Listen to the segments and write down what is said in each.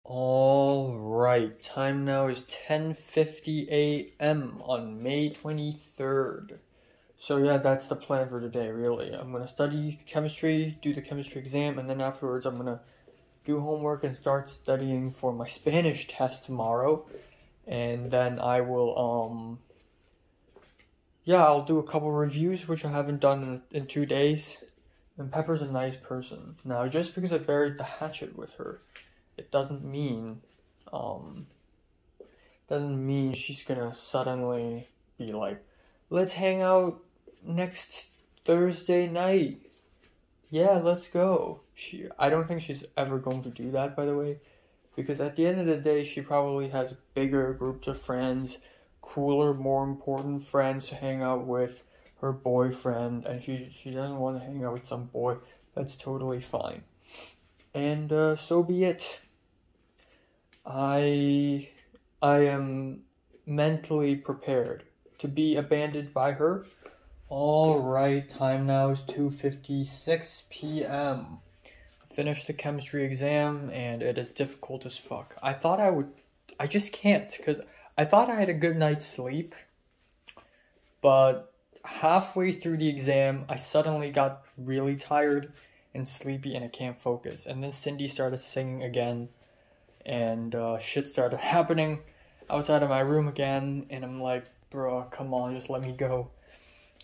All right, time now is 10:50 a.m. on May 23rd. So yeah, that's the plan for today, really. I'm gonna study chemistry, do the chemistry exam, and then afterwards I'm gonna do homework and start studying for my Spanish test tomorrow. And then I will, I'll do a couple reviews, which I haven't done in 2 days. And Pepper's a nice person. Now, just because I buried the hatchet with her, it doesn't mean she's gonna suddenly be like, let's hang out next Thursday night. Yeah, let's go. I don't think she's ever going to do that, by the way, because at the end of the day, she probably has bigger groups of friends, cooler, more important friends to hang out with her boyfriend, and she doesn't want to hang out with some boy. That's totally fine. And so be it. I am mentally prepared to be abandoned by her. All right, time now is 2:56 p.m. Finished the chemistry exam, and it is difficult as fuck. I just can't, because I thought I had a good night's sleep, but halfway through the exam, I suddenly got really tired and sleepy, and I can't focus. And then Cindy started singing again, and shit started happening outside of my room again, and I'm like, bro, come on, just let me go.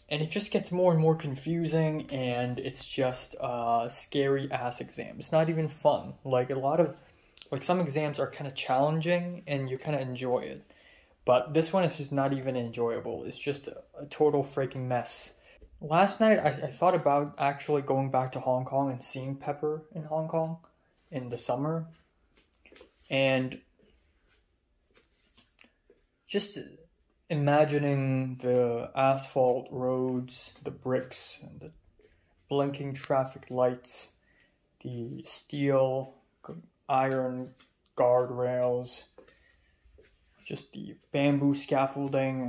And it just gets more and more confusing, and it's just a scary ass exam. It's not even fun. Like some exams are kind of challenging and you kind of enjoy it. But this one is just not even enjoyable. It's just a total freaking mess. Last night, I thought about actually going back to Hong Kong and seeing Pepper in Hong Kong in the summer. And just imagining the asphalt roads, the bricks, and the blinking traffic lights, the steel, iron guardrails, just the bamboo scaffolding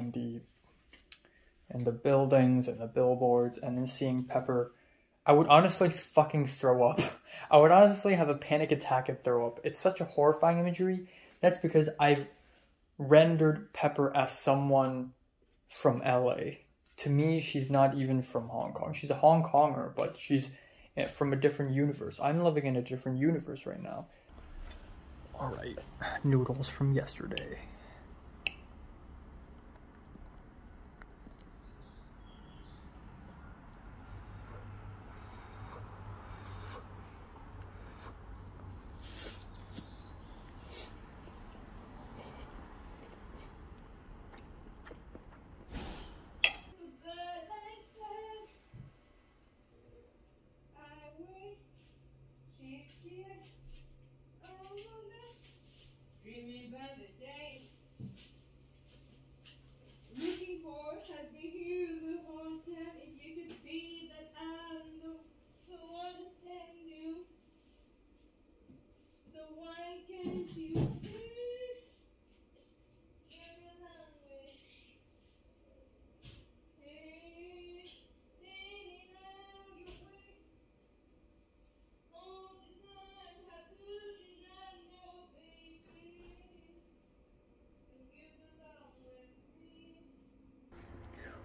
and the buildings and the billboards, and then seeing Pepper, I would honestly fucking throw up. I would honestly have a panic attack and throw up. It's such a horrifying imagery. That's because I've rendered Pepper as someone from LA. To me, she's not even from Hong Kong. She's a Hong Konger, but she's from a different universe. I'm living in a different universe right now. Alright, noodles from yesterday.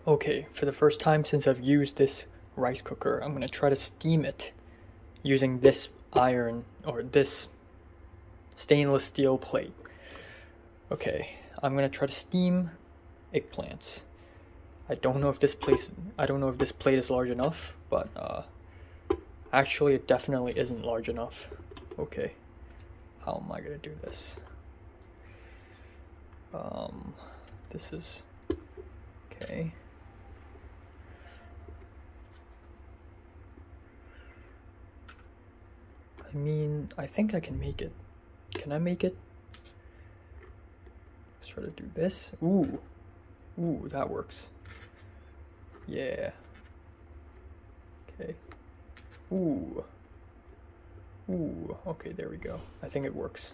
Okay, for the first time since I've used this rice cooker, I'm gonna try to steam it using this iron, or this stainless steel plate. Okay, I'm gonna try to steam eggplants. I don't know if this plate is large enough, but actually it definitely isn't large enough. Okay, how am I gonna do this? This is okay. I mean, I think I can make it. Can I make it? Let's try to do this. Ooh, that works. Yeah. Okay. Ooh. Okay, there we go. I think it works.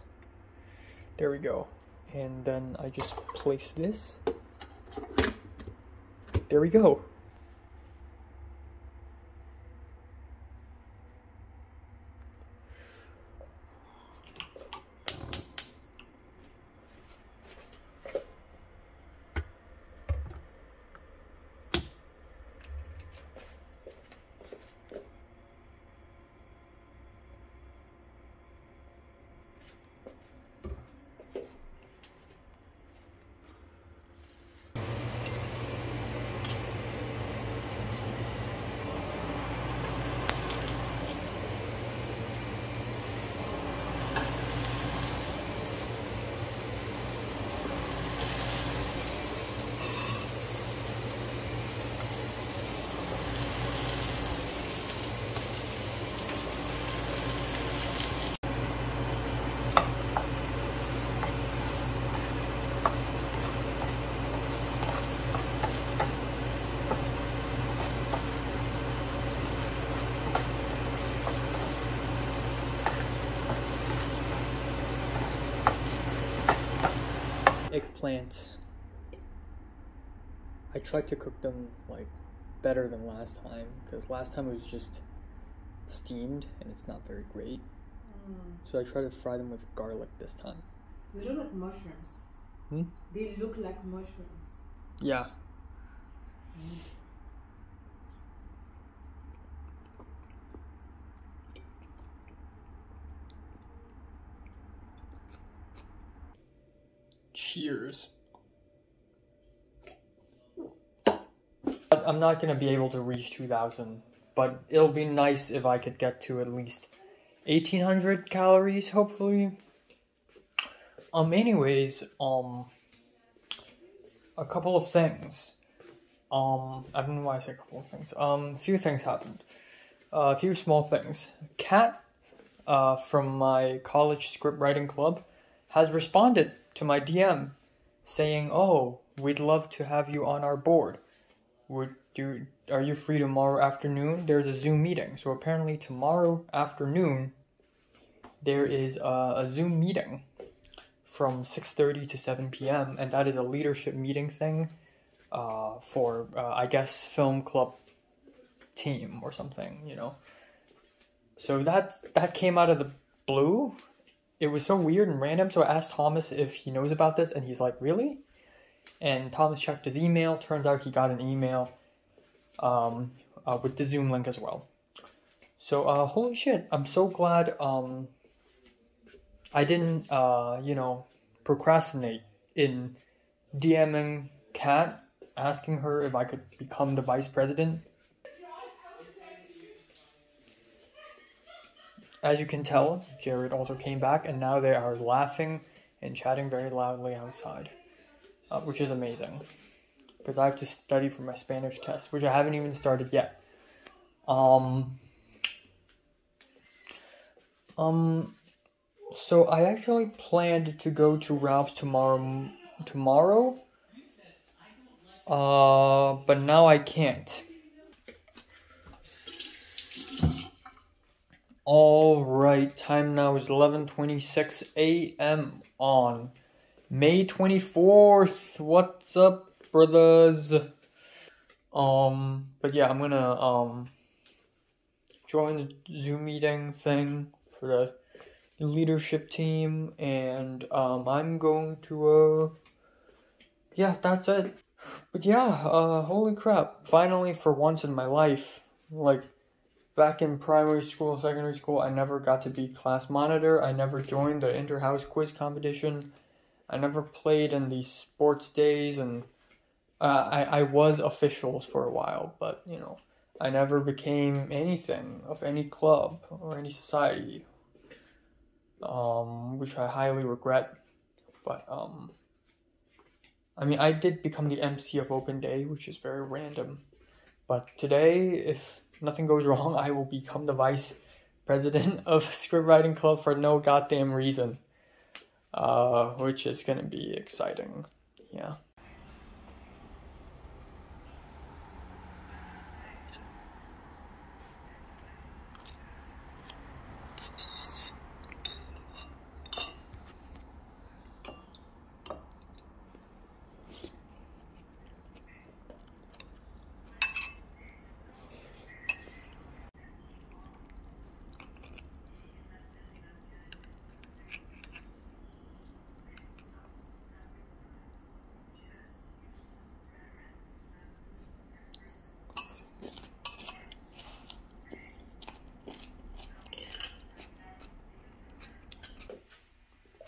There we go. And then I just place this. There we go. eggplants. I tried to cook them like better than last time, because last time it was just steamed and it's not very great. So I tried to fry them with garlic this time. They look like mushrooms. They look like mushrooms. Yeah. Cheers. I'm not gonna be able to reach 2,000, but it'll be nice if I could get to at least 1,800 calories, hopefully. Anyways, a couple of things. I don't know why I say a couple of things. A few things happened. A few small things. Kat, from my college scriptwriting club, has responded to my DM saying, "Oh, we'd love to have you on our board. Are you free tomorrow afternoon? There's a Zoom meeting." So apparently tomorrow afternoon there is a Zoom meeting from 6:30 to 7 p.m. and that is a leadership meeting thing for I guess film club team or something, you know. So that came out of the blue. It was so weird and random. So I asked Thomas if he knows about this, and he's like, "Really?" And Thomas checked his email. Turns out he got an email with the Zoom link as well. So holy shit, I'm so glad I didn't procrastinate in DMing Kat, asking her if I could become the vice president. As you can tell, Jared also came back, and now they are laughing and chatting very loudly outside, which is amazing, because I have to study for my Spanish test, which I haven't even started yet. So I actually planned to go to Ralph's tomorrow, but now I can't. Alright, time now is 11:26 a.m. on May 24th. What's up, brothers? But yeah, I'm gonna join the Zoom meeting thing for the leadership team, and I'm going to yeah, that's it. But yeah, holy crap, finally for once in my life, like back in primary school, secondary school, I never got to be class monitor. I never joined the inter-house quiz competition. I never played in the sports days, and I was officials for a while, but you know, I never became anything of any club or any society, which I highly regret. But I mean, I did become the MC of Open Day, which is very random. But today, if nothing goes wrong, I will become the vice president of Scriptwriting Club for no goddamn reason, which is gonna be exciting. Yeah.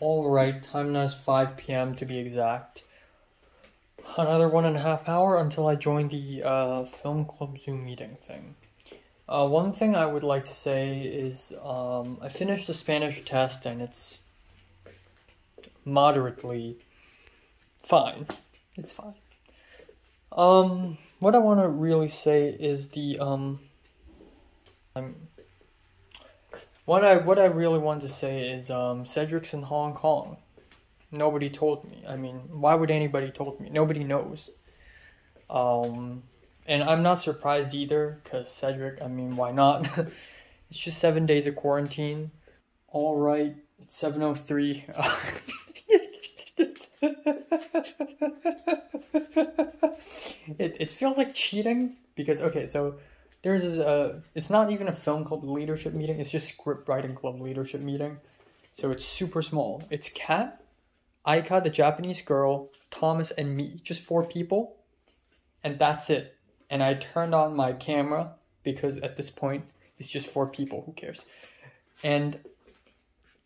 Alright, time now is 5 p.m. to be exact. Another 1.5 hours until I join the film club Zoom meeting thing. One thing I would like to say is I finished the Spanish test and it's moderately fine. It's fine. What I want to really say is what I really want to say is Cedric's in Hong Kong. Nobody told me. I mean, why would anybody told me? Nobody knows. And I'm not surprised either, because Cedric, I mean, why not? It's just 7 days of quarantine. Alright, it's 7:03. It feels like cheating because, okay, so there's this, it's not even a film club leadership meeting, it's just script writing club leadership meeting. So it's super small. It's Kat, Aika, the Japanese girl, Thomas, and me. Just 4 people. And that's it. And I turned on my camera because at this point, it's just 4 people. Who cares? And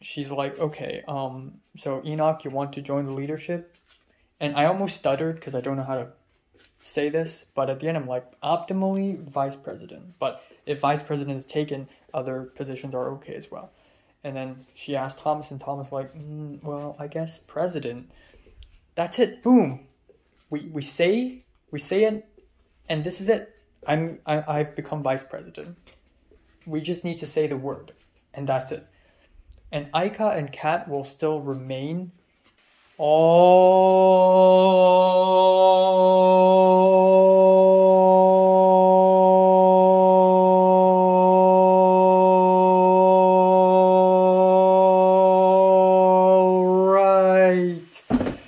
she's like, okay, so Enoch, you want to join the leadership? And I almost stuttered because I don't know how to say this. But at the end, I'm like, optimally, vice president. But if vice president is taken, other positions are okay as well. And then she asked Thomas, and Thomas like, well, I guess president. That's it. Boom. We say it, and this is it. I've become vice president. We just need to say the word, and that's it. And Aika and Kat will still remain.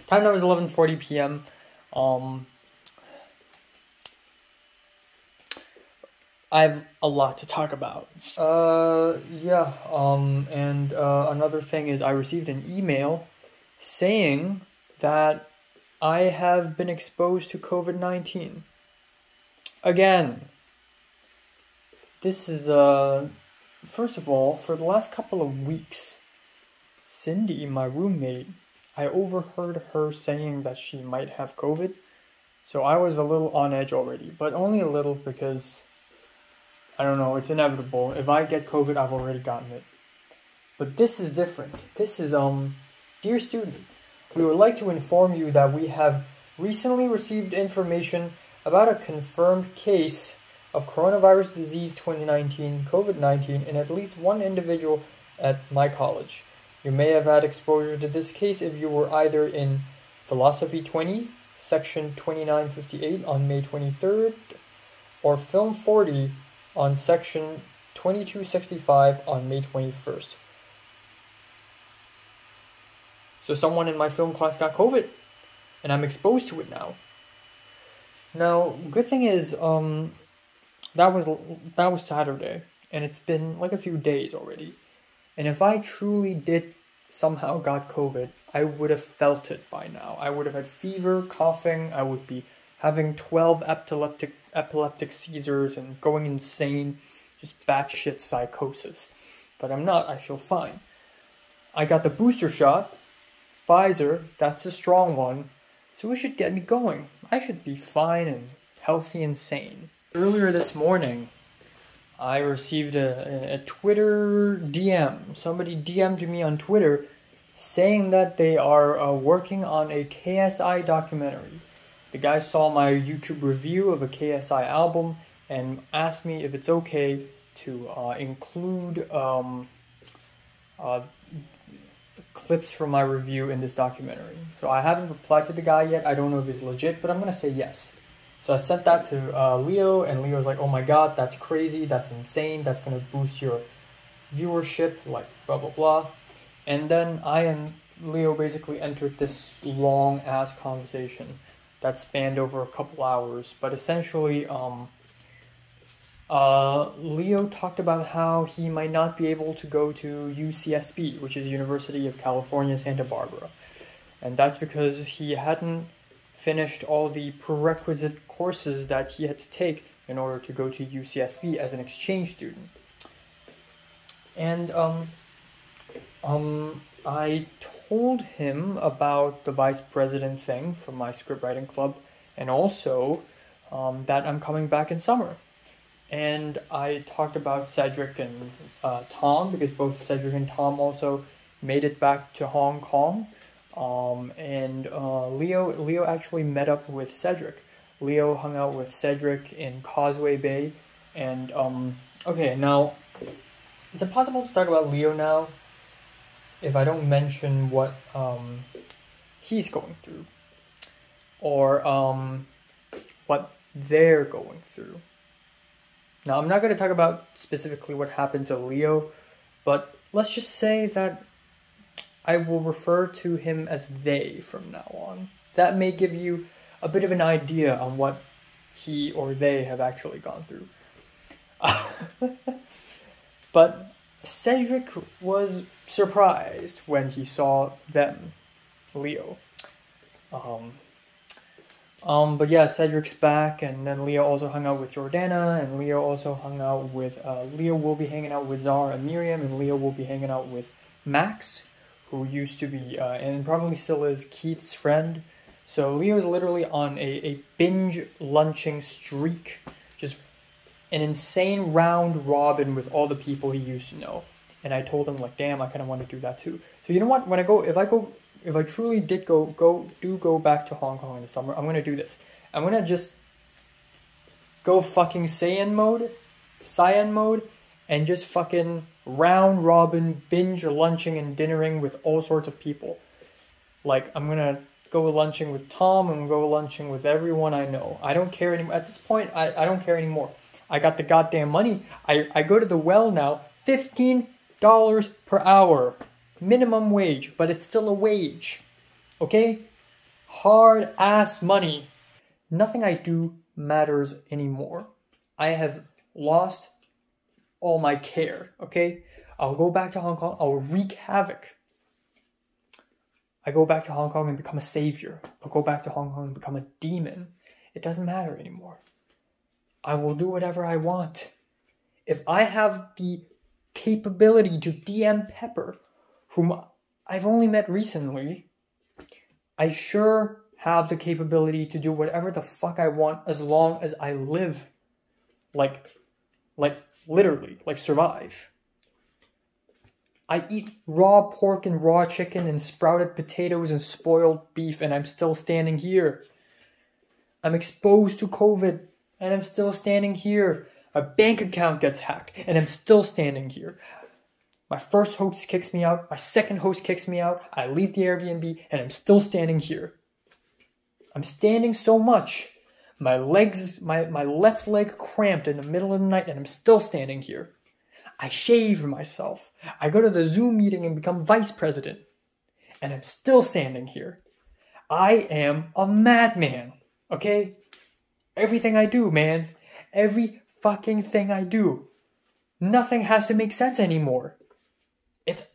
Time now is 11:40 p.m. I have a lot to talk about. Another thing is I received an email saying that I have been exposed to COVID-19. Again. This is, first of all, for the last couple of weeks, Cindy, my roommate, I overheard her saying that she might have COVID, so I was a little on edge already, but only a little because, I don't know, it's inevitable. If I get COVID, I've already gotten it. But this is different. This is, dear student, we would like to inform you that we have recently received information about a confirmed case of coronavirus disease 2019, COVID-19, in at least 1 individual at my college. You may have had exposure to this case if you were either in Philosophy 20, Section 2958 on May 23rd, or Film 40 on Section 2265 on May 21st. So someone in my film class got COVID, and I'm exposed to it now. Now, good thing is, that was Saturday, and it's been like a few days already. And if I truly did somehow got COVID, I would have felt it by now. I would have had fever, coughing, I would be having 12 epileptic seizures and going insane, just batshit psychosis. But I'm not, I feel fine. I got the booster shot, Pfizer, that's a strong one, so it should get me going. I should be fine and healthy and sane. Earlier this morning, I received a Twitter DM. Somebody DM'd me on Twitter saying that they are working on a KSI documentary. The guy saw my YouTube review of a KSI album and asked me if it's okay to include clips from my review in this documentary. So I haven't replied to the guy yet. I don't know if it's legit, but I'm going to say yes. So I sent that to Leo, and Leo's like, oh my god, that's crazy, that's insane, that's going to boost your viewership, like blah blah blah. And then I and Leo basically entered this long-ass conversation that spanned over a couple hours. But essentially, Leo talked about how he might not be able to go to UCSB, which is University of California, Santa Barbara. And that's because he hadn't finished all the prerequisite courses that he had to take in order to go to UCSB as an exchange student. And I told him about the vice president thing from my scriptwriting club, and also that I'm coming back in summer. And I talked about Cedric and Tom, because both Cedric and Tom also made it back to Hong Kong. Leo actually met up with Cedric. Leo hung out with Cedric in Causeway Bay, and okay, now it's impossible to talk about Leo now if I don't mention what he's going through, or what they're going through. Now, I'm not going to talk about specifically what happened to Leo, but let's just say that I will refer to him as they from now on. that may give you a bit of an idea on what he or they have actually gone through. But Cedric was surprised when he saw them, Leo. But yeah, Cedric's back, and then Leo also hung out with Jordana, and Leo also hung out with, Leo will be hanging out with Zara and Miriam, and Leo will be hanging out with Max, who used to be, and probably still is, Keith's friend. So Leo's literally on a binge-lunching streak, just an insane round robin with all the people he used to know. And I told him, like, damn, I kind of want to do that too. So you know what, when I go, if I truly did go back to Hong Kong in the summer, I'm gonna do this. I'm gonna just go fucking Saiyan mode, and just fucking round robin binge lunching and dinnering with all sorts of people. Like, I'm gonna go lunching with Tom, I'm gonna go lunching with everyone I know. I don't care anymore. At this point, I don't care anymore. I got the goddamn money. I go to the well now, $15 per hour. Minimum wage, but it's still a wage. Okay? Hard ass money. Nothing I do matters anymore. I have lost all my care. Okay? I'll go back to Hong Kong. I'll wreak havoc. I go back to Hong Kong and become a savior. I'll go back to Hong Kong and become a demon. It doesn't matter anymore. I will do whatever I want. If I have the capability to DM Pepper, whom I've only met recently, I sure have the capability to do whatever the fuck I want as long as I live. Like literally, like survive. I eat raw pork and raw chicken and sprouted potatoes and spoiled beef, and I'm still standing here. I'm exposed to COVID, and I'm still standing here. My bank account gets hacked, and I'm still standing here. My first host kicks me out. My second host kicks me out. I leave the Airbnb, and I'm still standing here. I'm standing so much. My left leg cramped in the middle of the night, and I'm still standing here. I shave myself. I go to the Zoom meeting and become vice president, and I'm still standing here. I am a madman, okay? Everything I do, man. Every fucking thing I do. Nothing has to make sense anymore. It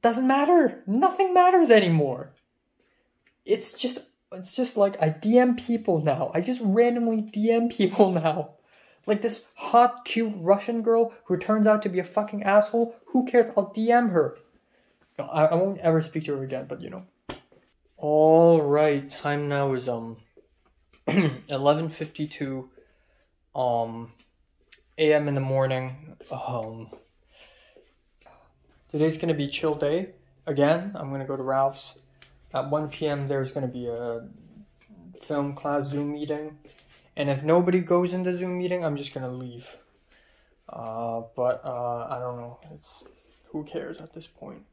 doesn't matter. Nothing matters anymore. It's just like I DM people now. I just randomly DM people now. Like this hot, cute Russian girl who turns out to be a fucking asshole. Who cares? I'll DM her. I won't ever speak to her again, but you know. Alright, time now is 11:52 a.m. in the morning. Today's gonna be chill day. Again, I'm gonna go to Ralph's. At 1 p.m. there's gonna be a film class Zoom meeting. And if nobody goes in the Zoom meeting, I'm just gonna leave. But I don't know. Who cares at this point?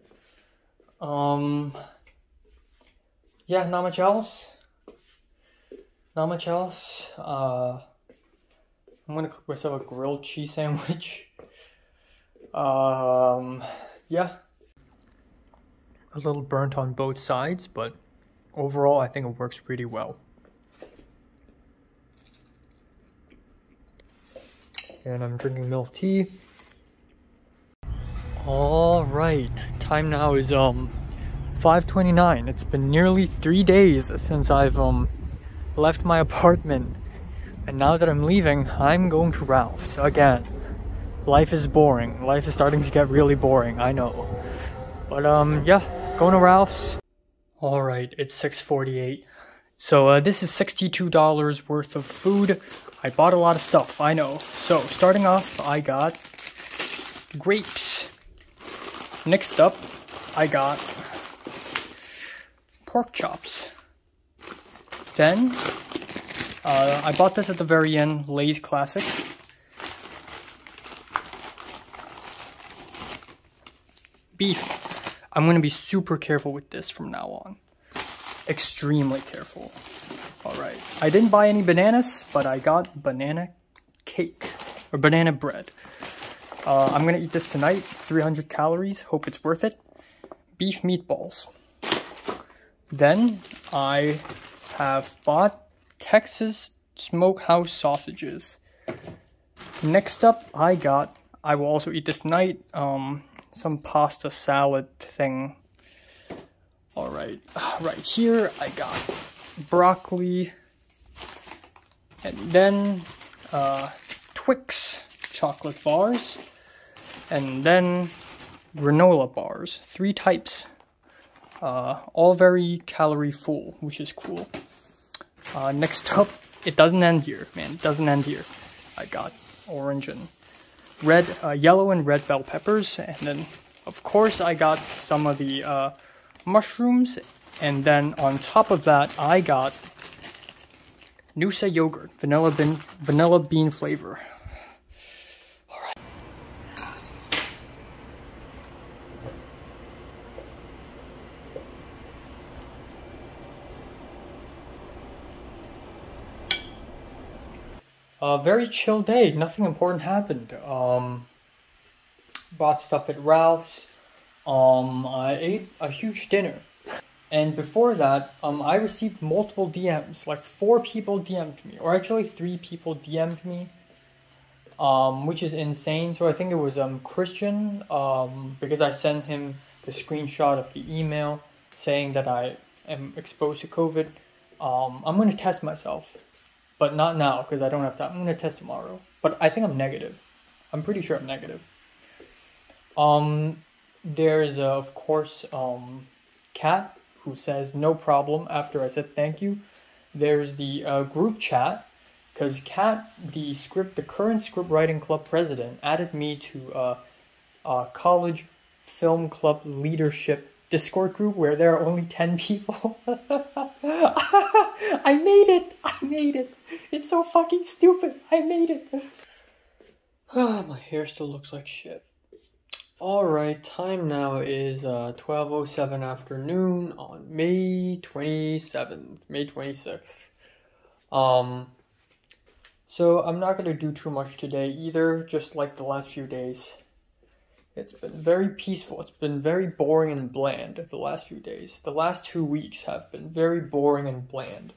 Yeah, not much else. I'm gonna cook myself a grilled cheese sandwich. Yeah. A little burnt on both sides, but overall I think it works pretty well. And I'm drinking milk tea. Alright, time now is 5:29. It's been nearly 3 days since I've left my apartment. And now that I'm leaving, I'm going to Ralph's again. Life is boring. Life is starting to get really boring, I know. But yeah, going to Ralph's. Alright, it's 6:48. So this is $62 worth of food. I bought a lot of stuff, I know. So, starting off, I got grapes. Next up, I got pork chops. Then, I bought this at the very end, Lay's Classic. Beef. I'm going to be super careful with this from now on. Extremely careful. Alright, I didn't buy any bananas, but I got banana cake, or banana bread. I'm gonna eat this tonight, 300 calories, hope it's worth it. Beef meatballs. Then I have bought Texas Smokehouse sausages. Next up, I will also eat this tonight, some pasta salad thing. Alright, right here I got broccoli, and then Twix chocolate bars, and then granola bars, 3 types, all very calorie full, which is cool. Next up, it doesn't end here, man, it doesn't end here. I got orange and red, yellow and red bell peppers, and then of course I got some of the mushrooms, and then on top of that I got Noosa yogurt, vanilla bean flavor. Very chill day, nothing important happened. Bought stuff at Ralph's. I ate a huge dinner. And before that, I received multiple DMs. Like 4 people DM'd me, or actually 3 people DM'd me, which is insane. So I think it was Christian, because I sent him the screenshot of the email saying that I am exposed to COVID. I'm gonna test myself, but not now because I don't have time. I'm gonna test tomorrow, but I think I'm negative. I'm pretty sure I'm negative. There's of course Kat, who says no problem after I said thank you. There's the group chat, because Kat, the current script writing club president, added me to college film club leadership Discord group where there are only 10 people. I made it. It's so fucking stupid. I made it. My hair still looks like shit. Alright, time now is 12:07 afternoon on May 27th, May 26th. So I'm not gonna do too much today either, just like the last few days. It's been very peaceful. It's been very boring and bland the last few days. The last 2 weeks have been very boring and bland.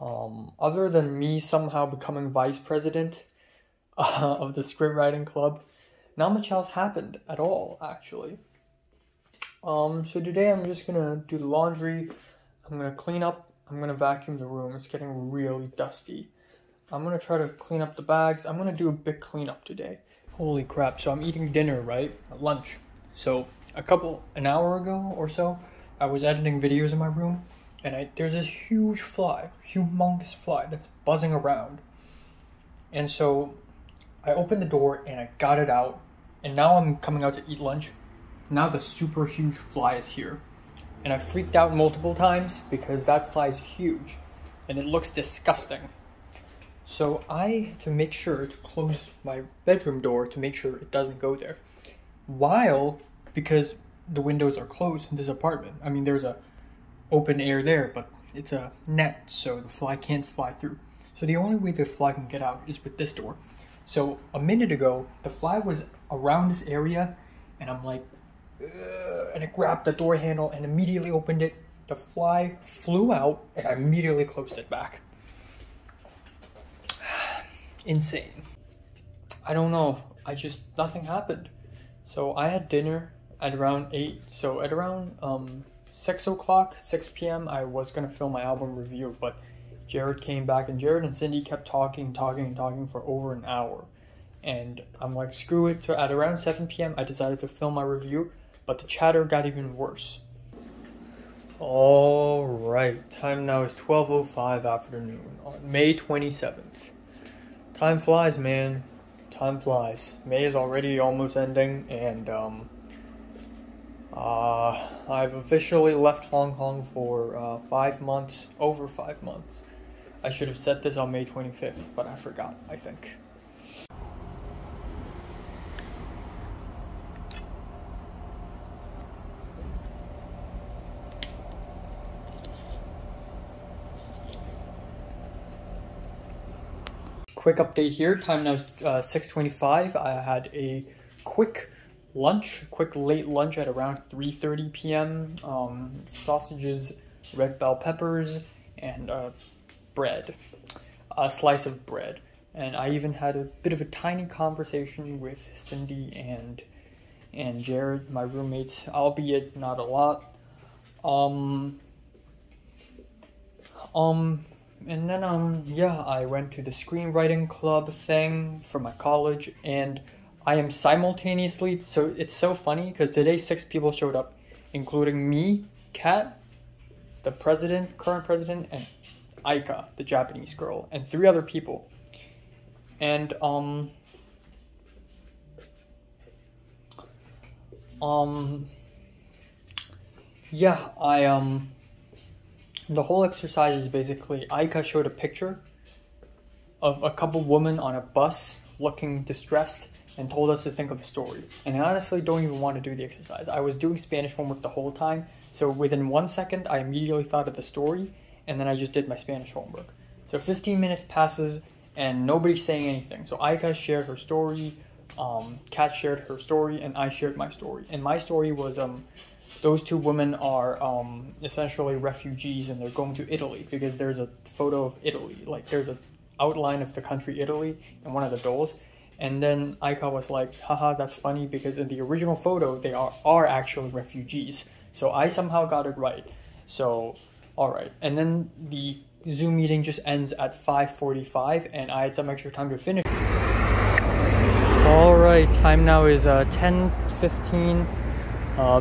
Other than me somehow becoming vice president of the script writing club, not much else happened at all, actually. So today I'm just gonna do the laundry. I'm gonna clean up. I'm gonna vacuum the room. It's getting really dusty. I'm gonna try to clean up the bags. I'm gonna do a big cleanup today. Holy crap, so I'm eating dinner, right? Lunch. So an hour ago or so, I was editing videos in my room, and there's this huge fly, humongous fly that's buzzing around. And so I opened the door and I got it out, and now I'm coming out to eat lunch. Now the super huge fly is here. And I freaked out multiple times because that fly is huge and it looks disgusting. So to make sure to close my bedroom door to make sure it doesn't go there. Because the windows are closed in this apartment. I mean, there's a open air there, but it's a net, so the fly can't fly through. So the only way the fly can get out is with this door. So a minute ago, the fly was around this area, and I'm like, ugh, and I grabbed the door handle and immediately opened it. The fly flew out, and I immediately closed it back. Insane. I don't know. Nothing happened. So I had dinner at around 8. So at around 6 o'clock, 6 p.m., I was going to film my album review, but Jared came back, and Jared and Cindy kept talking for over an hour. And I'm like, screw it. So at around 7 p.m., I decided to film my review, but the chatter got even worse. Alright, time now is 12:05 afternoon on May 27th. Time flies, man. Time flies. May is already almost ending, and I've officially left Hong Kong for 5 months, over 5 months. I should have set this on May 25th, but I forgot, I think. Quick update here, time now is 6:25. I had a quick late lunch at around 3:30 p.m. Sausages red bell peppers, and bread, a slice of bread. And I even had a bit of a tiny conversation with Cindy and Jared, my roommates, albeit not a lot. And then, yeah, I went to the screenwriting club thing for my college, and I am simultaneously, so it's so funny, because today 6 people showed up, including me, Kat, the president, current president, and Aika, the Japanese girl, and 3 other people. And, yeah, the whole exercise is basically, Aika showed a picture of a couple women on a bus looking distressed and told us to think of a story. And I honestly don't even want to do the exercise. I was doing Spanish homework the whole time, so within 1 second, I immediately thought of the story, and then I just did my Spanish homework. So 15 minutes passes, and nobody's saying anything. So Aika shared her story, Kat shared her story, and I shared my story. And my story was, those 2 women are essentially refugees, and they're going to Italy because there's a photo of Italy. Like, there's an outline of the country Italy in one of the dolls. And then Aika was like, haha, that's funny because in the original photo, they are actually refugees. So I somehow got it right. So, all right. And then the Zoom meeting just ends at 5:45, and I had some extra time to finish. All right, time now is 10:15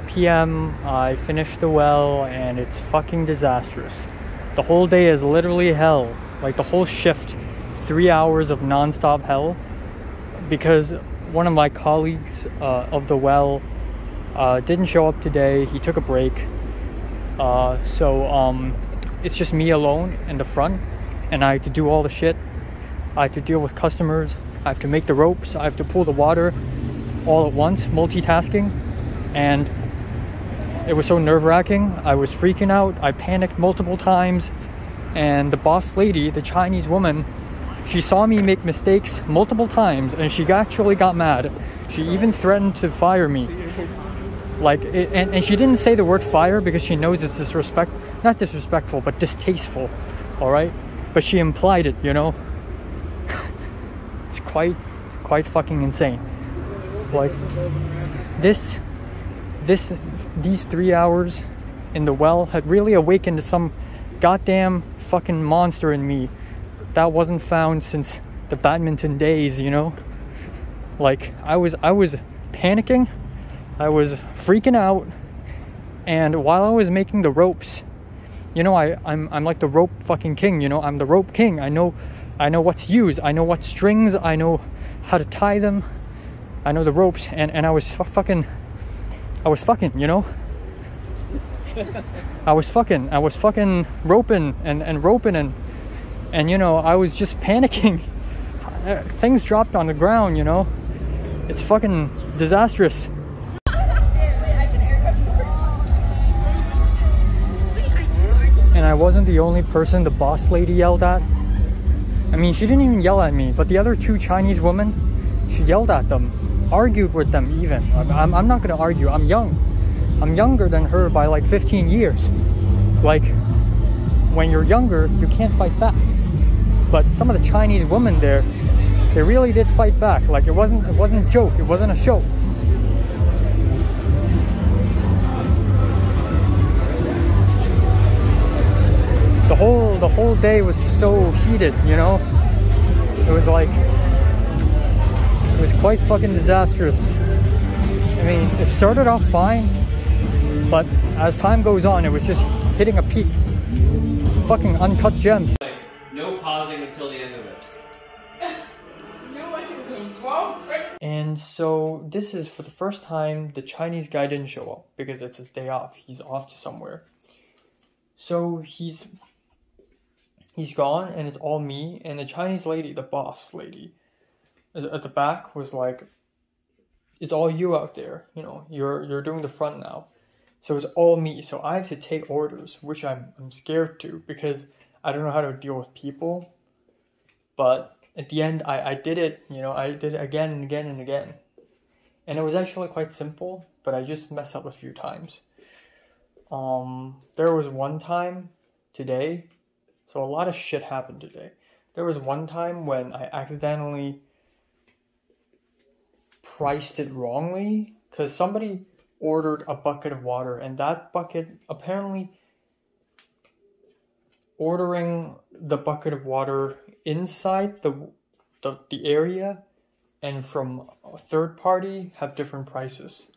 p.m. I finished the well, and it's fucking disastrous. The whole day is literally hell. Like, the whole shift, 3 hours of non-stop hell, because one of my colleagues of the well didn't show up today. He took a break. So it's just me alone in the front, and I have to do all the shit. I have to deal with customers. I have to make the ropes. I have to pull the water all at once, multitasking. And it was so nerve-wracking. I was freaking out. I panicked multiple times. And the boss lady, the Chinese woman, she saw me make mistakes multiple times, and she actually got mad. She even threatened to fire me. Like, and she didn't say the word fire because she knows it's not disrespectful, but distasteful, all right? But she implied it, you know? It's quite fucking insane. Like, these 3 hours in the well had really awakened some goddamn fucking monster in me that wasn't found since the badminton days, you know? Like, I was panicking, I was freaking out, and while I was making the ropes, you know, I'm like the rope fucking king, you know? I'm the rope king. I know what to use. I know what strings. I know how to tie them. I know the ropes, and I was fucking, you know? I was fucking roping and roping, and you know, I was just panicking. Things dropped on the ground, you know? It's fucking disastrous. And I wasn't the only person the boss lady yelled at. I mean, she didn't even yell at me, but the other 2 Chinese women, she yelled at them, argued with them even. I'm not gonna argue, I'm young. I'm younger than her by like 15 years. Like, when you're younger, you can't fight back. But some of the Chinese women there, they really did fight back. Like, it wasn't a joke, it wasn't a show. The whole day was so heated, you know? It was quite fucking disastrous. I mean, it started off fine, but as time goes on, it was just hitting a peak. Fucking uncut gems. No pausing until the end of it. And so this is for the first time the Chinese guy didn't show up because it's his day off. He's off to somewhere. So he's gone, and it's all me, and the Chinese lady, the boss lady, at the back was like, it's all you out there, you know, you're doing the front now. So it's all me, so I have to take orders, which I'm scared to, because I don't know how to deal with people. But at the end, I did it, you know, I did it again and again and again. And it was actually quite simple, but I just messed up a few times. There was one time today, so a lot of shit happened today. There was one time when I accidentally priced it wrongly because somebody ordered a bucket of water, and that bucket, apparently ordering the bucket of water inside the area and from a third party have different prices.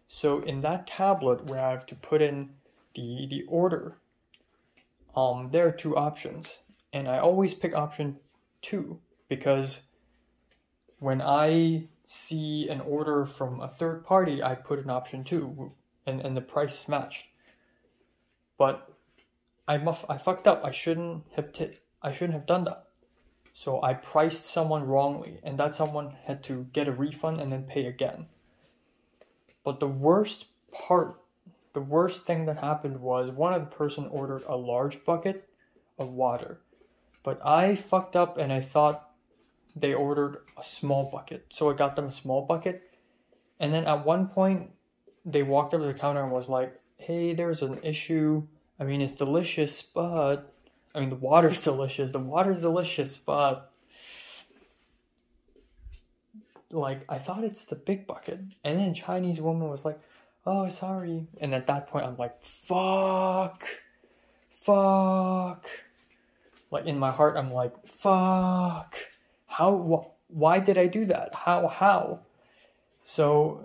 So in that tablet where I have to put in the order, there are two options, and I always pick option 2 because when I see an order from a third party, I put in option 2 and the price is matched. But I fucked up. I shouldn't have done that. So I priced someone wrongly, and that someone had to get a refund and then pay again. But the worst thing that happened was one of the person ordered a large bucket of water. But I fucked up and I thought they ordered a small bucket. So I got them a small bucket. And then at one point, they walked up to the counter and was like, hey, there's an issue. I mean, it's delicious, but... I mean, the water's delicious. But... like, I thought it's the big bucket. And then Chinese woman was like, oh, sorry. And at that point, I'm like, fuck. Like, in my heart, I'm like, fuck. Why did I do that? How? So,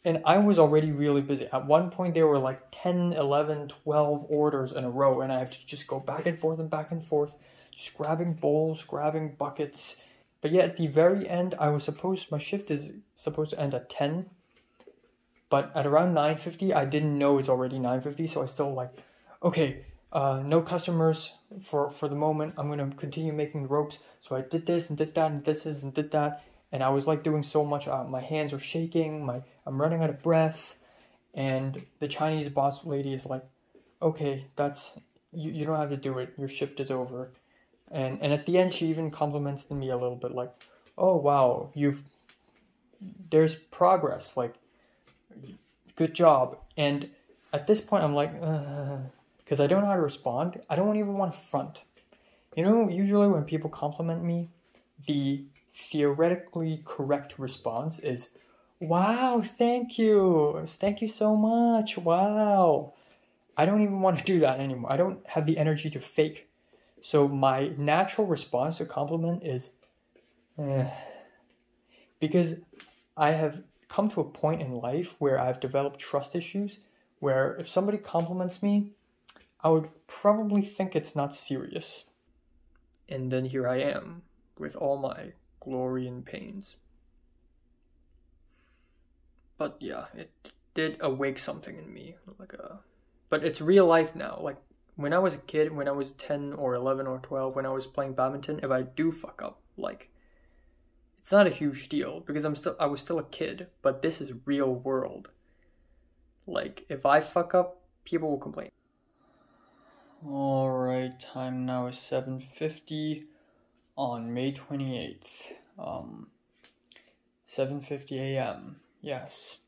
and I was already really busy. At one point, there were like 10, 11, 12 orders in a row, and I have to just go back and forth, just grabbing bowls, grabbing buckets. But yet, at the very end, my shift is supposed to end at 10. But at around 9:50, I didn't know it's already 9:50, so I still like, okay, no customers for the moment. I'm going to continue making the ropes. So I did this and did that and did that. And I was like doing so much. My hands are shaking. I'm running out of breath. And the Chinese boss lady is like, okay, you don't have to do it. Your shift is over. And at the end, she even complimented me a little bit like, oh, wow, there's progress. Like, good job. And at this point, I'm like, because I don't know how to respond. I don't even want to front. Usually when people compliment me, the theoretically correct response is, wow, thank you so much, wow. I don't even want to do that anymore. I don't have the energy to fake. So my natural response to compliment is, because I have come to a point in life where I've developed trust issues, where if somebody compliments me, I would probably think it's not serious. And then here I am, with all my glory and pains. But yeah, it did awake something in me, but it's real life now. Like, when I was a kid, when I was 10 or 11 or 12, when I was playing badminton, if I do fuck up, like, it's not a huge deal because I was still a kid, but this is real world. Like, if I fuck up, people will complain. Alright, time now is 7:50 on May 28th. 7:50 a.m. Yes.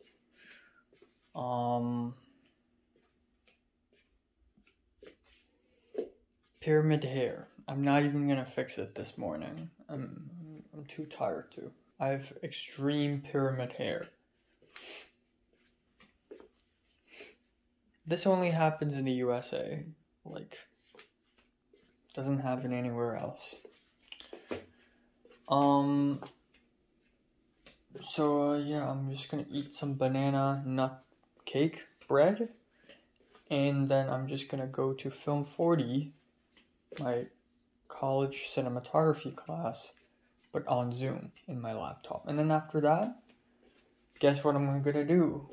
Pyramid hair. I'm not even gonna fix it this morning. I'm too tired to. I have extreme pyramid hair. This only happens in the USA. Like, doesn't happen anywhere else. So yeah, I'm just gonna eat some banana nut cake bread, and then I'm just gonna go to Film 40, my college cinematography class, but on Zoom in my laptop. And then after that, guess what I'm gonna do?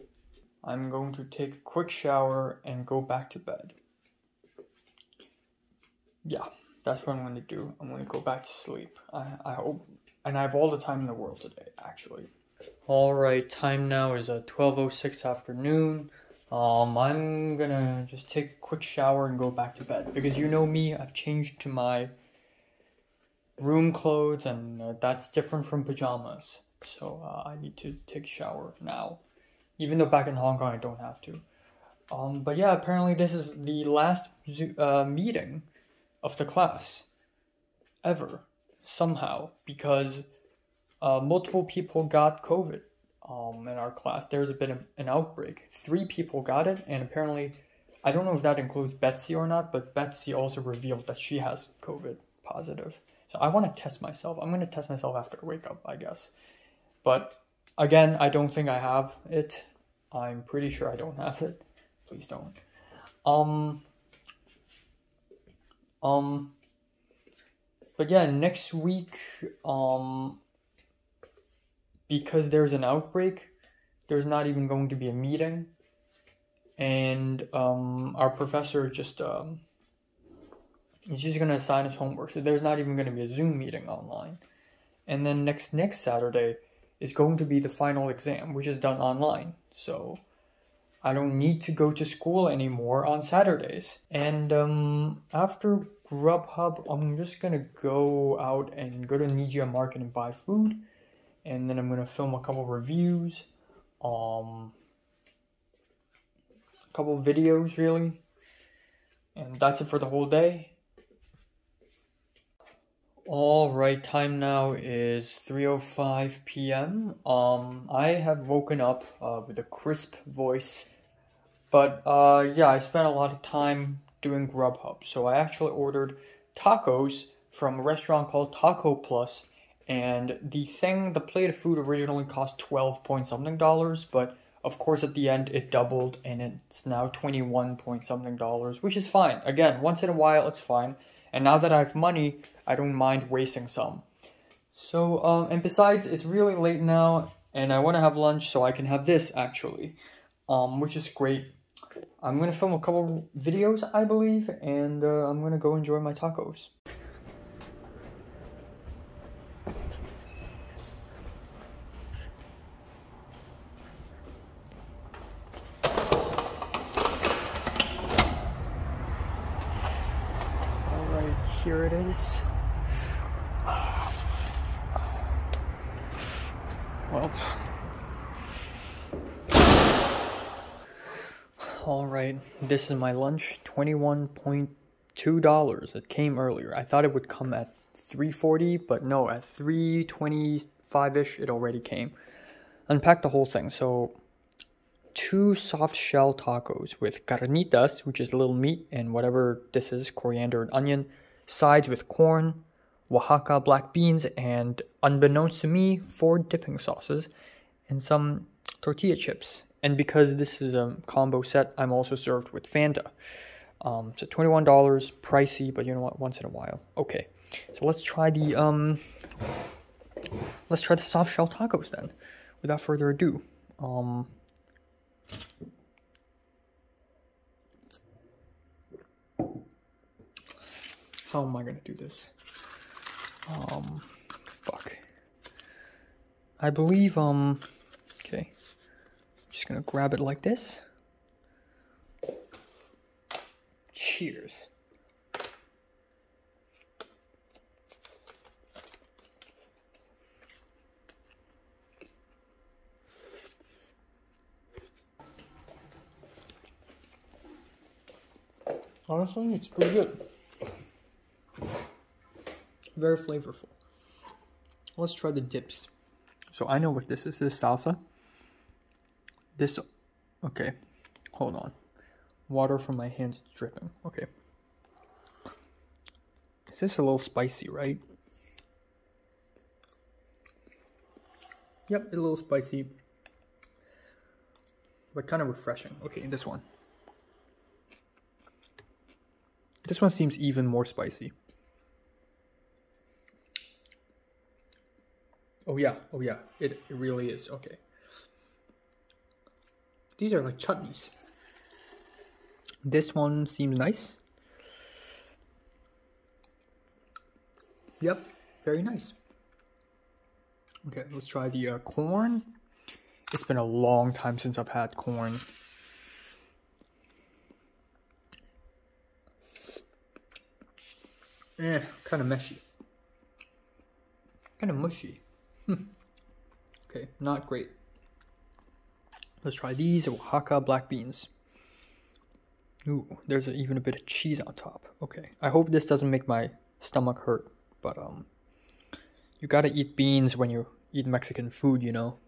I'm going to take a quick shower and go back to bed. Yeah, that's what I'm going to do. I'm going to go back to sleep. I hope. And I have all the time in the world today, actually. Alright, time now is 12:06 afternoon. I'm going to just take a quick shower and go back to bed. Because you know me, I've changed to my room clothes, and that's different from pajamas. So I need to take a shower now. Even though back in Hong Kong I don't have to. But yeah, apparently this is the last meeting of the class ever, somehow, because multiple people got COVID in our class. There's been an outbreak. 3 people got it, and apparently, I don't know if that includes Betsy or not, but Betsy also revealed that she has COVID positive. So I want to test myself. I'm going to test myself after I wake up, I guess. But again, I don't think I have it. I'm pretty sure I don't have it. Please don't. But yeah, next week, because there's an outbreak, there's not even going to be a meeting. And our professor just he's just gonna assign us homework, so there's not even gonna be a Zoom meeting online. And then next Saturday is going to be the final exam, which is done online. So I don't need to go to school anymore on Saturdays. And after Grubhub, I'm just gonna go out and go to Nijiya Market and buy food. And then I'm gonna film a couple reviews, a couple videos really. And that's it for the whole day. Alright, time now is 3:05 p.m. I have woken up with a crisp voice. But yeah, I spent a lot of time doing Grubhub. So I actually ordered tacos from a restaurant called Taco Plus. And the plate of food originally cost $12 point something, but of course at the end it doubled and it's now $21 point something, which is fine. Again, once in a while it's fine. And now that I have money, I don't mind wasting some. So, and besides, it's really late now and I want to have lunch so I can have this actually, which is great. I'm going to film a couple videos, I believe, and I'm going to go enjoy my tacos. Here it is. Well, alright, this is my lunch, $21.2. It came earlier. I thought it would come at $3.40, but no, at $3.25-ish it already came. Unpack the whole thing. So 2 soft shell tacos with carnitas, which is little meat, and whatever this is, coriander and onion. Sides with corn, Oaxaca black beans, and unbeknownst to me, 4 dipping sauces, and some tortilla chips. And because this is a combo set, I'm also served with Fanta. So $21, pricey, but you know what? Once in a while. Okay, so let's try the soft shell tacos then. Without further ado, how am I gonna do this? Fuck. I believe, okay. Just gonna grab it like this. Cheers. Honestly, it's pretty good. Very flavorful. Let's try the dips. So I know what this is. This is salsa. This, okay, hold on. Water from my hands dripping. Okay. This is a little spicy, right? Yep, a little spicy, but kind of refreshing. Okay, this one. This one seems even more spicy. Oh yeah, it really is. Okay. These are like chutneys. This one seems nice. Yep, very nice. Okay, let's try the corn. It's been a long time since I've had corn. Kind of meshy. Kind of mushy. Okay, not great. Let's try these Oaxaca black beans. Ooh, there's even a bit of cheese on top. Okay, I hope this doesn't make my stomach hurt, but you gotta eat beans when you eat Mexican food, you know.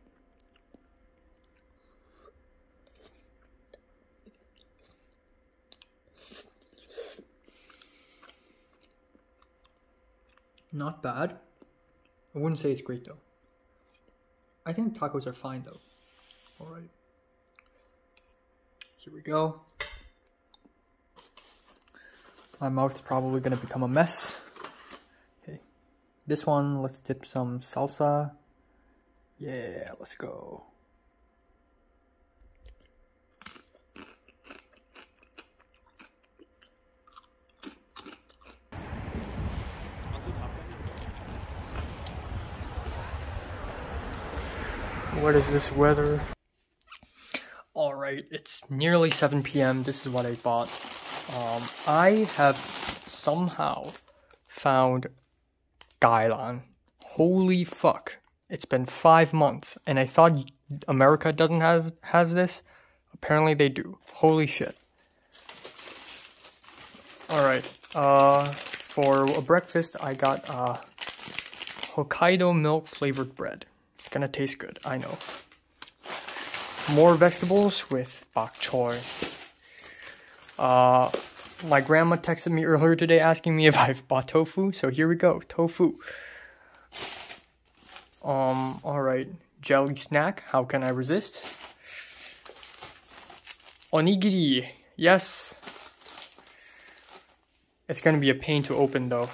Not bad. I wouldn't say it's great though. I think tacos are fine though. Alright. Here we go. My mouth's probably gonna become a mess. Okay. This one, let's dip some salsa. Yeah, let's go. What is this weather? Alright, it's nearly 7 p.m. This is what I bought. I have somehow found Gailan. Holy fuck. It's been 5 months and I thought America doesn't have this. Apparently they do. Holy shit. Alright, for a breakfast I got Hokkaido milk flavored bread. It's gonna taste good, I know. More vegetables with bok choy. My grandma texted me earlier today asking me if I've bought tofu, so here we go, tofu. Alright, jelly snack, how can I resist? Onigiri, yes. It's gonna be a pain to open though.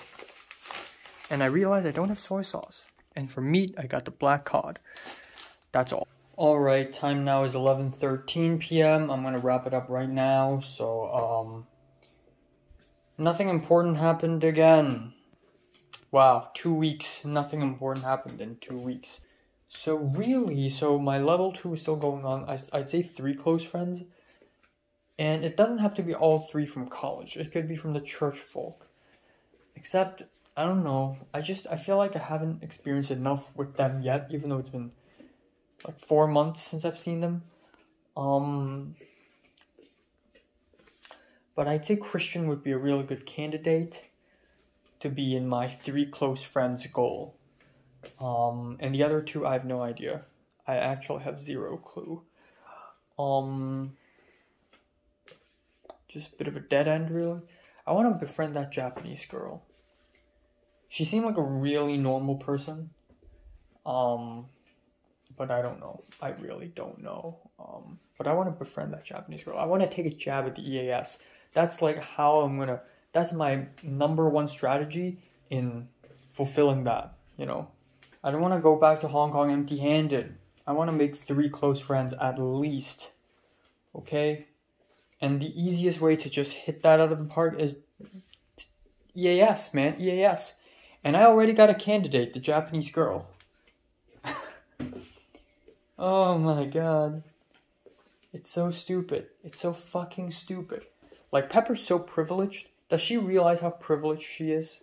And I realized I don't have soy sauce. And for meat, I got the black cod. That's all. Alright, time now is 11:13 p.m. I'm gonna wrap it up right now. So, nothing important happened again. Wow, 2 weeks. Nothing important happened in 2 weeks. So really, my level 2 is still going on. I'd say 3 close friends. And it doesn't have to be all 3 from college. It could be from the church folk. Except, I don't know. I feel like I haven't experienced enough with them yet, even though it's been like 4 months since I've seen them. But I'd say Christian would be a really good candidate to be in my 3 close friends goal. And the other 2, I have no idea. I actually have 0 clue. Just a bit of a dead end, really. I want to befriend that Japanese girl. She seemed like a really normal person. But I don't know. I really don't know. But I want to befriend that Japanese girl. I want to take a jab at the EAS. That's like how that's my #1 strategy in fulfilling that, you know. I don't want to go back to Hong Kong empty-handed. I want to make 3 close friends at least. Okay? And the easiest way to just hit that out of the park is EAS, man. EAS. And I already got a candidate, the Japanese girl. Oh my god. It's so stupid. It's so fucking stupid. Like, Pepper's so privileged. Does she realize how privileged she is?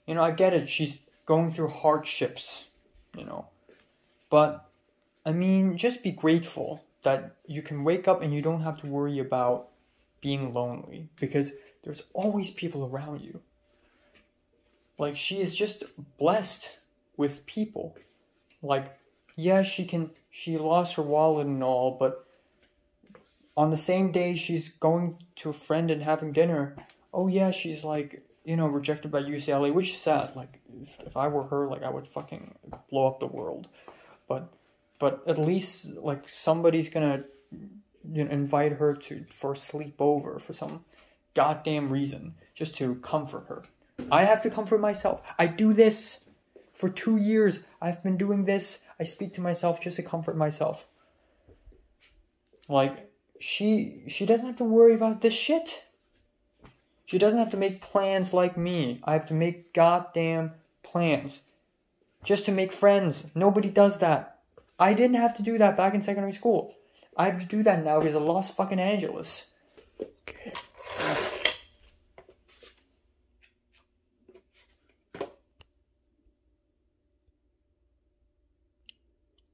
You know, I get it. She's going through hardships, you know. But, I mean, just be grateful that you can wake up and you don't have to worry about being lonely. Because there's always people around you. Like, she is just blessed with people. Like, yeah, she lost her wallet and all, but on the same day she's going to a friend and having dinner, oh yeah, she's like, you know, rejected by UCLA, which is sad. Like, if I were her, like, I would fucking blow up the world. But at least, like, somebody's gonna, you know, invite her for a sleepover for some goddamn reason, just to comfort her. I have to comfort myself. I do this for 2 years. I've been doing this. I speak to myself just to comfort myself. Like, she doesn't have to worry about this shit. She doesn't have to make plans like me. I have to make goddamn plans just to make friends. Nobody does that. I didn't have to do that back in secondary school. I have to do that now because I lost fucking Angeles. Okay.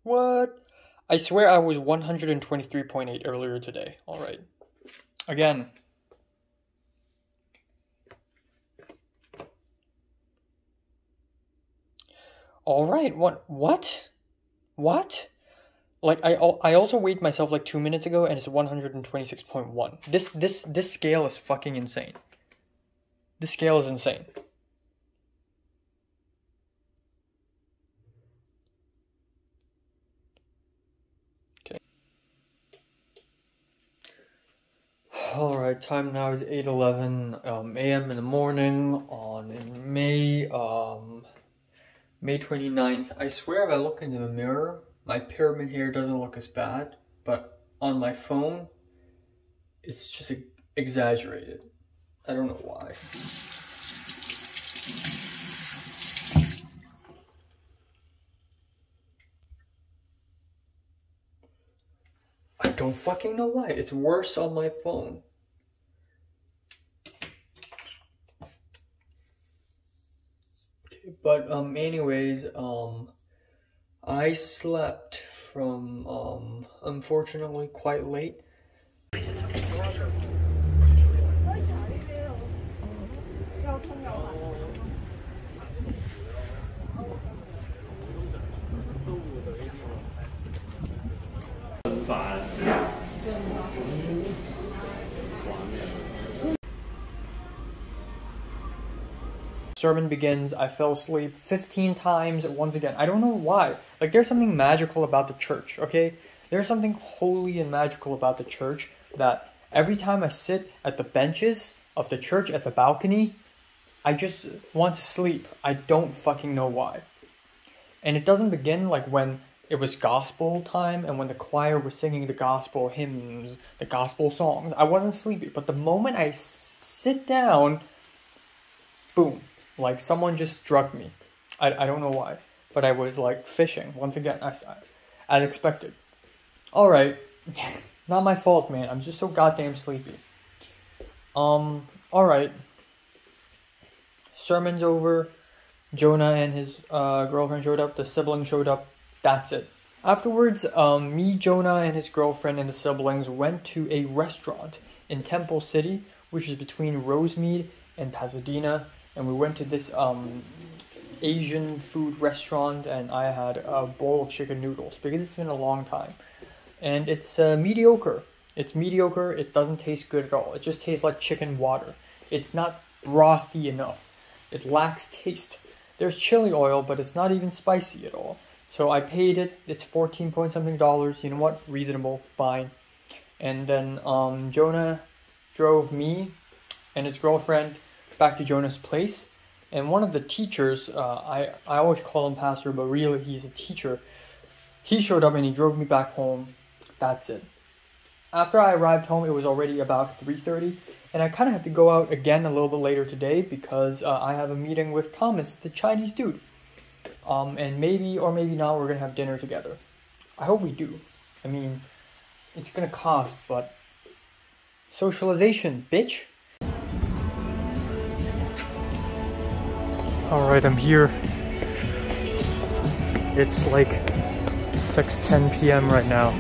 What? I swear I was 123.8 earlier today. Alright. Again. All right, what? Like, I also weighed myself like 2 minutes ago, and it's 126.1. This scale is fucking insane. This scale is insane. Okay. All right, time now is 8:11 a.m. in the morning on May 29th. I swear if I look into the mirror, my pyramid hair doesn't look as bad, but on my phone, it's just exaggerated. I don't know why. I don't fucking know why. It's worse on my phone. Okay, but anyways, I slept from unfortunately quite late. Sermon begins, I fell asleep 15 times once again. I don't know why. Like, there's something magical about the church, okay? There's something holy and magical about the church that every time I sit at the benches of the church at the balcony, I just want to sleep. I don't fucking know why. And it doesn't begin like when it was gospel time and when the choir was singing the gospel hymns, the gospel songs. I wasn't sleepy, but the moment I sit down, boom. Like, someone just drugged me. I don't know why. But I was, like, fishing. Once again, as expected. Alright. Not my fault, man. I'm just so goddamn sleepy. Alright. Sermon's over. Jonah and his girlfriend showed up. The siblings showed up. That's it. Afterwards, me, Jonah, and his girlfriend and the siblings went to a restaurant in Temple City, which is between Rosemead and Pasadena. And we went to this Asian food restaurant, and I had a bowl of chicken noodles because it's been a long time. And it's mediocre. It's mediocre. It doesn't taste good at all. It just tastes like chicken water. It's not brothy enough. It lacks taste. There's chili oil, but it's not even spicy at all. So I paid it. It's 14 point something dollars. You know what? Reasonable. Fine. And then Jonah drove me and his girlfriend back to Jonah's place, and one of the teachers, I always call him pastor, but really he's a teacher, he showed up and he drove me back home. That's it. After I arrived home, it was already about 3:30, and I kind of had to go out again a little bit later today because I have a meeting with Thomas, the Chinese dude, and maybe or maybe not we're gonna have dinner together. I hope we do. I mean, it's gonna cost, but socialization, bitch. Alright, I'm here. It's like 6:10 p.m. right now.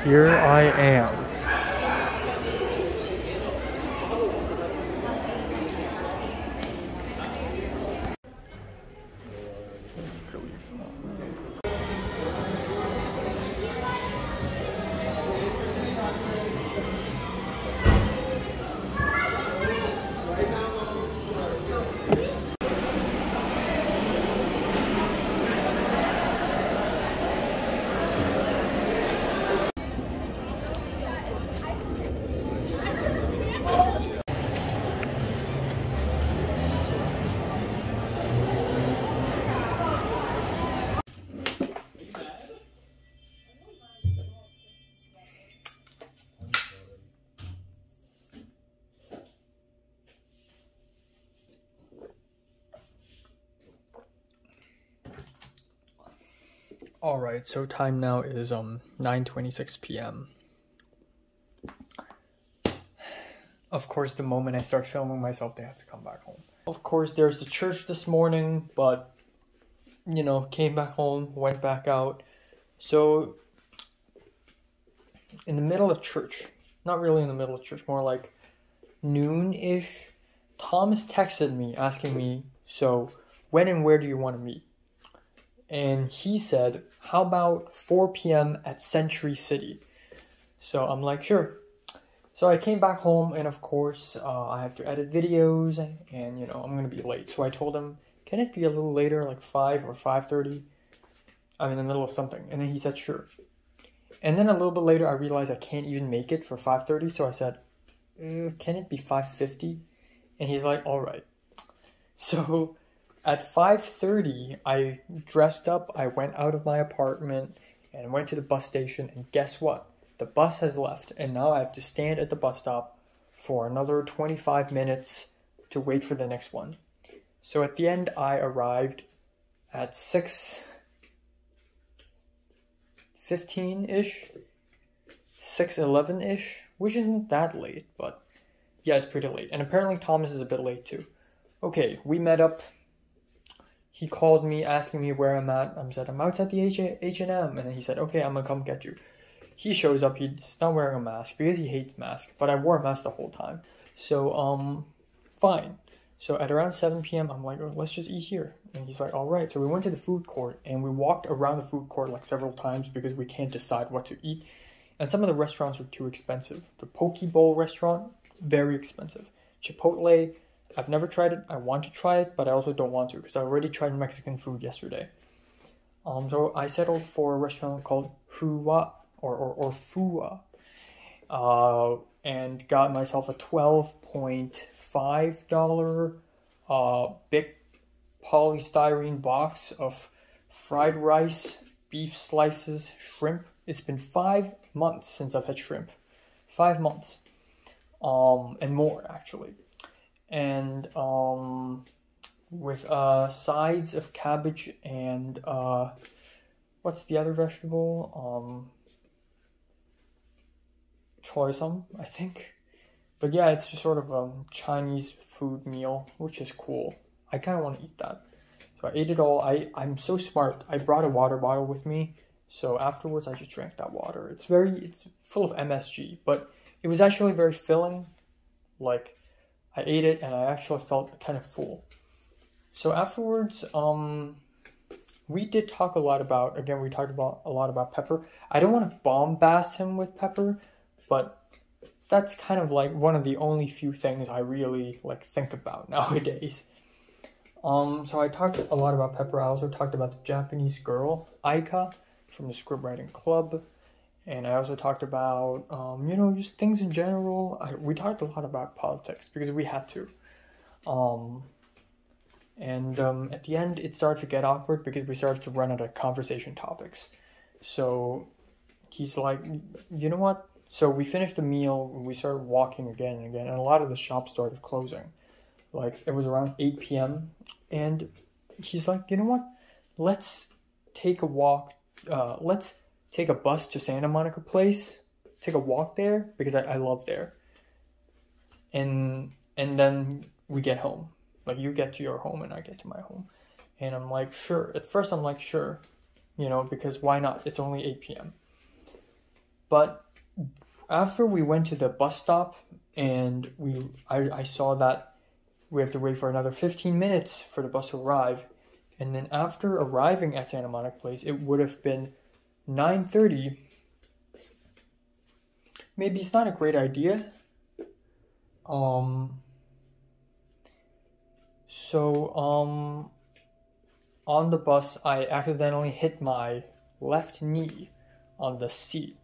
Here I am. Alright, so time now is 9:26 p.m. Of course, the moment I start filming myself, they have to come back home. Of course, there's the church this morning, but you know, came back home, went back out. So in the middle of church, not really in the middle of church, more like noon-ish, Thomas texted me asking me, so when and where do you want to meet? And he said, how about 4 p.m. at Century City? So I'm like, sure. So I came back home, and of course, I have to edit videos, and, you know, I'm going to be late. So I told him, can it be a little later, like 5 or 5:30? I'm in the middle of something. And then he said, sure. And then a little bit later, I realized I can't even make it for 5:30. So I said, can it be 5:50? And he's like, all right. So at 5:30, I dressed up, I went out of my apartment, and went to the bus station, and guess what? The bus has left, and now I have to stand at the bus stop for another 25 minutes to wait for the next one. So at the end, I arrived at 6:15-ish, 6:11-ish, which isn't that late, but yeah, it's pretty late. And apparently Thomas is a bit late too. Okay, we met up. He called me asking me where I'm at. I said, I'm outside the H&M. And then he said, okay, I'm gonna come get you. He shows up, he's not wearing a mask because he hates masks, but I wore a mask the whole time. So, fine. So at around 7 p.m., I'm like, oh, let's just eat here. And he's like, all right. So we went to the food court, and we walked around the food court like several times because we can't decide what to eat. And some of the restaurants are too expensive. The Poke Bowl restaurant, very expensive. Chipotle, I've never tried it. I want to try it, but I also don't want to because I already tried Mexican food yesterday. So I settled for a restaurant called Hua or Fua, and got myself a $12.5 big polystyrene box of fried rice, beef slices, shrimp. It's been 5 months since I've had shrimp. 5 months. And more actually. And with sides of cabbage and what's the other vegetable? Choy-sum, I think. But yeah, it's just sort of a Chinese food meal, which is cool. I kind of want to eat that. So I ate it all. I'm so smart. I brought a water bottle with me. So afterwards, I just drank that water. It's full of MSG, but it was actually very filling. Like, I ate it and I actually felt kind of full. So afterwards, we did talk a lot about, again, we talked about a lot about Pepper. I don't want to bombast him with Pepper, but that's kind of like one of the only few things I really like think about nowadays. So I talked a lot about Pepper. I also talked about the Japanese girl, Aika, from the Scriptwriting Club. And I also talked about, you know, just things in general. We talked a lot about politics because we had to. At the end, it started to get awkward because we started to run out of conversation topics. So he's like, you know what? So we finished the meal, we started walking again and again, and a lot of the shops started closing. Like, it was around 8 p.m. And he's like, you know what? Let's take a walk. Let's take a bus to Santa Monica Place. Take a walk there because I love there. And then we get home. Like, you get to your home and I get to my home. And I'm like, sure. At first I'm like, sure. You know, because why not? It's only 8 p.m. But after we went to the bus stop and I saw that we have to wait for another 15 minutes for the bus to arrive. And then after arriving at Santa Monica Place, it would have been 9:30. Maybe it's not a great idea. On the bus, I accidentally hit my left knee on the seat,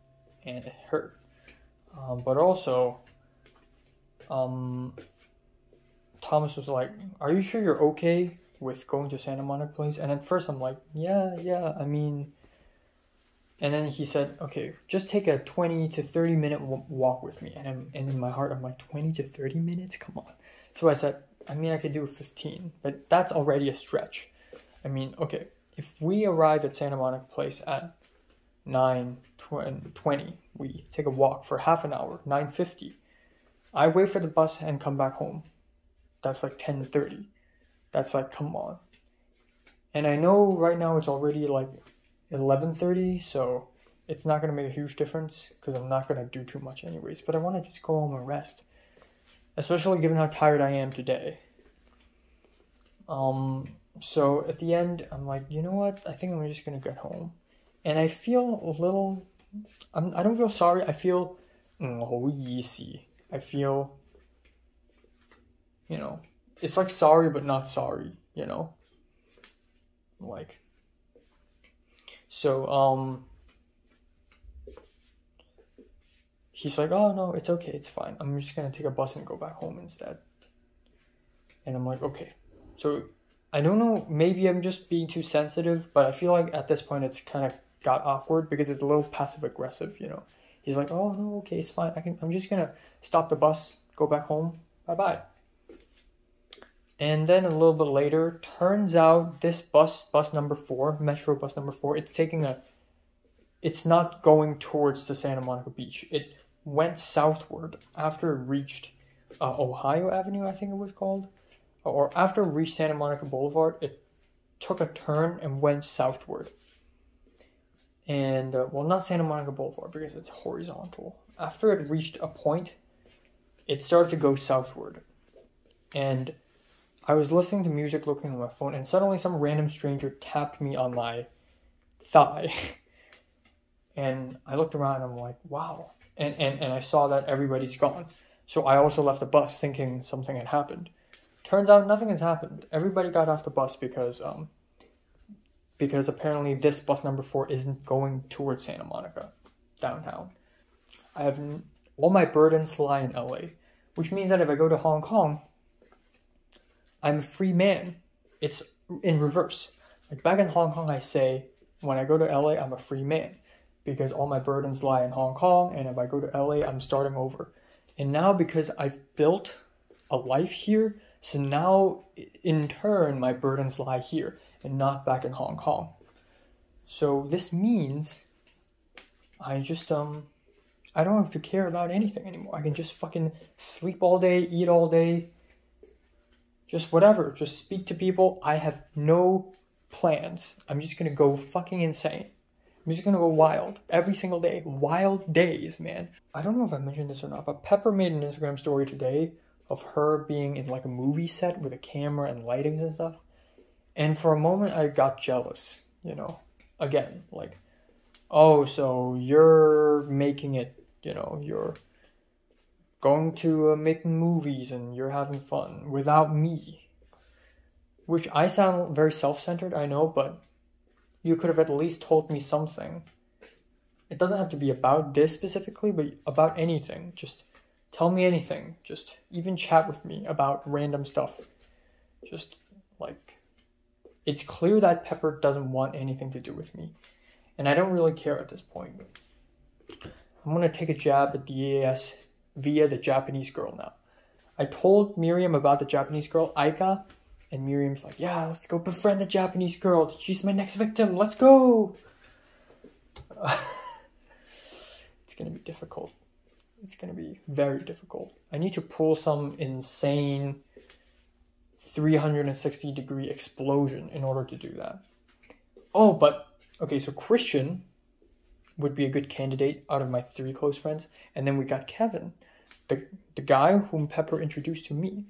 and it hurt. But also, Thomas was like, are you sure you're okay with going to Santa Monica Place? And at first I'm like, yeah, I mean... And then he said, okay, just take a 20 to 30 minute walk with me. And in my heart, I'm like, 20 to 30 minutes? Come on. So I said, I mean, I could do 15, but that's already a stretch. I mean, okay, if we arrive at Santa Monica Place at 9:20, we take a walk for half an hour, 9:50. I wait for the bus and come back home. That's like 10:30. That's like, come on. And I know right now it's already like 11:30, so it's not going to make a huge difference because I'm not going to do too much anyways. But I want to just go home and rest, especially given how tired I am today. So at the end, I'm like, you know what? I think I'm just going to get home. And I feel a little... I don't feel sorry. I feel... easy. I feel... You know... It's like sorry, but not sorry, you know? Like... So, he's like, oh, no, it's okay. It's fine. I'm just going to take a bus and go back home instead. And I'm like, okay. So, I don't know. Maybe I'm just being too sensitive, but I feel like at this point it's kind of got awkward because it's a little passive-aggressive, you know? He's like, oh, no, okay, it's fine. I'm just going to stop the bus, go back home. Bye-bye. And then a little bit later, turns out this bus number 4, Metro bus number 4, it's not going towards the Santa Monica Beach. It went southward after it reached Ohio Avenue, I think it was called. Or after it reached Santa Monica Boulevard, it took a turn and went southward. And, well, not Santa Monica Boulevard because it's horizontal. After it reached a point, it started to go southward. And I was listening to music, looking at my phone, and suddenly some random stranger tapped me on my thigh. And I looked around and I'm like, wow. And I saw that everybody's gone. So I also left the bus thinking something had happened. Turns out nothing has happened. Everybody got off the bus because apparently this bus number 4 isn't going towards Santa Monica, downtown. I have all my burdens lie in LA, which means that if I go to Hong Kong, I'm a free man. It's in reverse. Like back in Hong Kong, I say, when I go to LA, I'm a free man because all my burdens lie in Hong Kong. And if I go to LA, I'm starting over. And now because I've built a life here, so now in turn, my burdens lie here and not back in Hong Kong. So this means I just, I don't have to care about anything anymore. I can just fucking sleep all day, eat all day, just whatever, just speak to people. I have no plans. I'm just gonna go fucking insane. I'm just gonna go wild every single day. Wild days, man. I don't know if I mentioned this or not, but Pepper made an Instagram story today of her being in like a movie set with a camera and lightings and stuff. And for a moment, I got jealous, you know, again, like, oh, so you're making it, you know, you're going to making movies and you're having fun without me. Which I sound very self-centered, I know, but you could have at least told me something. It doesn't have to be about this specifically, but about anything. Just tell me anything. Just even chat with me about random stuff. Just like, it's clear that Pepper doesn't want anything to do with me. And I don't really care at this point. I'm going to take a jab at the EAS via the Japanese girl now. I told Miriam about the Japanese girl, Aika, and Miriam's like, yeah, let's go befriend the Japanese girl. She's my next victim. Let's go. It's going to be difficult. It's going to be very difficult. I need to pull some insane 360-degree explosion in order to do that. Oh, but, okay, so Christian would be a good candidate out of my 3 close friends. And then we got Kevin, the guy whom Pepper introduced to me.